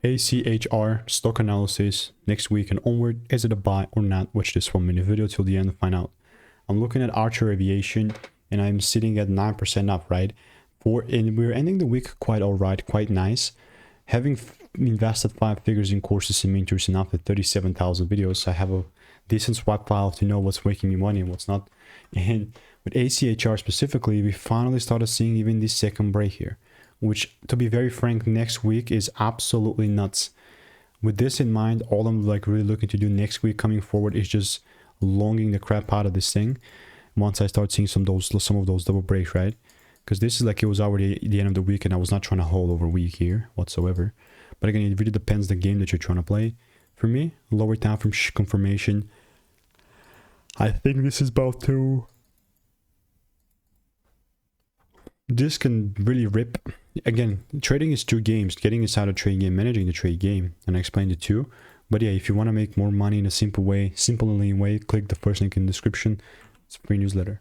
ACHR stock analysis next week and onward. Is it a buy or not? Watch this 1 minute video till the end to find out. I'm looking at ACHR Aviation and I'm sitting at 9% up, right? And we're ending the week quite alright, quite nice. Having invested 5 figures in courses and mentors and after 37,000 videos, I have a decent swap file to know what's making me money and what's not. And with ACHR specifically, we finally started seeing even this second break here, which, to be very frank, next week is absolutely nuts. With this in mind, all I'm like really looking to do next week coming forward is just longing the crap out of this thing once I start seeing some of those double breaks, right? Because this is like it was already the end of the week and I was not trying to hold over week here whatsoever. But again, it really depends the game that you're trying to play. For me, lower down from confirmation. I think this is about to... This can really rip. Again, trading is 2 games. Getting inside a trade game, managing the trade game. And I explained it too. But yeah, if you want to make more money in a simple way, simple and lean way, click the first link in the description. It's a free newsletter.